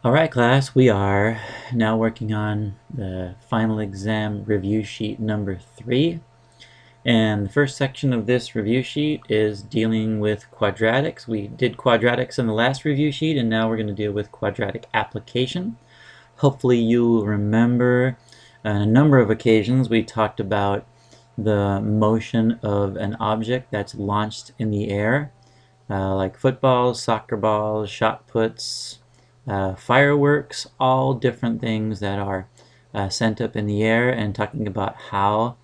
Alright class, we are now working on the final exam review sheet number 3. And the first section of this review sheet is dealing with quadratics. We did quadratics in the last review sheet, and now we're going to deal with quadratic application. Hopefully you remember on a number of occasions we talked about the motion of an object that's launched in the air, like footballs, soccer balls, shot puts, fireworks, all different things that are sent up in the air, and talking about how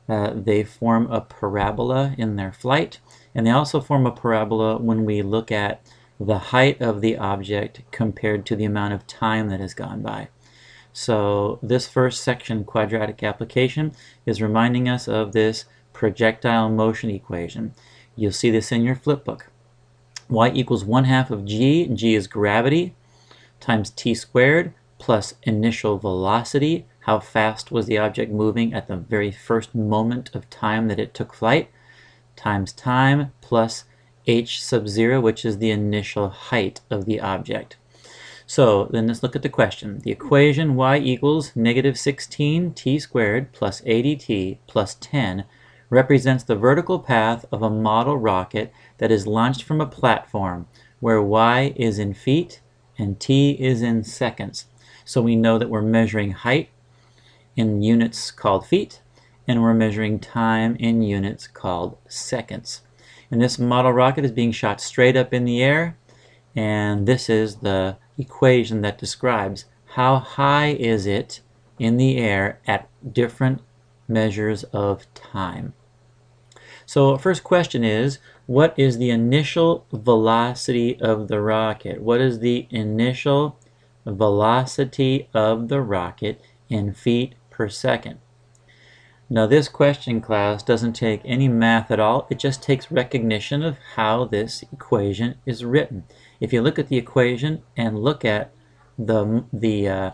they form a parabola in their flight. And they also form a parabola when we look at the height of the object compared to the amount of time that has gone by. So this first section, quadratic application, is reminding us of this projectile motion equation. You'll see this in your flipbook. Y equals 1/2 of g. G is gravity, times t squared plus initial velocity, how fast was the object moving at the very first moment of time that it took flight, times time plus h sub 0, which is the initial height of the object. So then let's look at the question. The equation y equals negative 16 t squared plus 80t plus 10 represents the vertical path of a model rocket that is launched from a platform where y is in feet and t is in seconds. So we know that we're measuring height in units called feet, and we're measuring time in units called seconds. And this model rocket is being shot straight up in the air, and this is the equation that describes how high is it in the air at different measures of time. So first question is, what is the initial velocity of the rocket? What is the initial velocity of the rocket in feet per second? Now this question, class, doesn't take any math at all. It just takes recognition of how this equation is written. If you look at the equation and look at I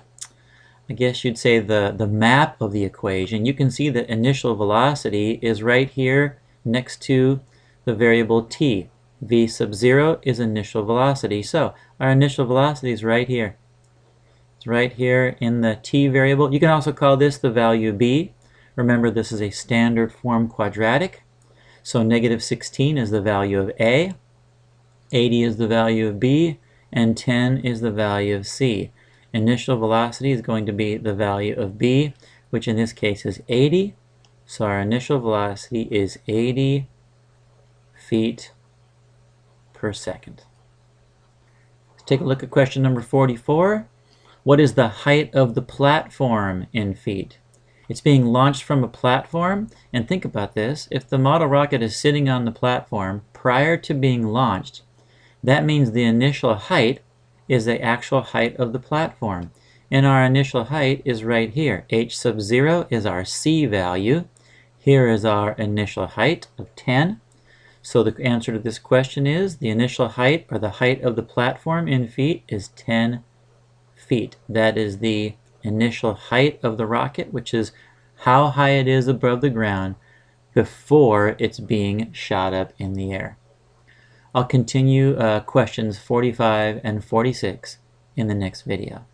guess you'd say the map of the equation, you can see that initial velocity is right here next to the variable t. V sub 0 is initial velocity. So our initial velocity is right here. It's right here in the t variable. You can also call this the value b. Remember, this is a standard form quadratic. So negative 16 is the value of a, 80 is the value of b, and 10 is the value of c. Initial velocity is going to be the value of b, which in this case is 80. So our initial velocity is 80 feet per second. Let's take a look at question number 44. What is the height of the platform in feet? It's being launched from a platform, and think about this. If the model rocket is sitting on the platform prior to being launched, that means the initial height is the actual height of the platform. And our initial height is right here. H sub 0 is our c value. Here is our initial height of 10. So the answer to this question is the initial height, or the height of the platform in feet, is 10 feet. That is the initial height of the rocket, which is how high it is above the ground before it's being shot up in the air. I'll continue questions 45 and 46 in the next video.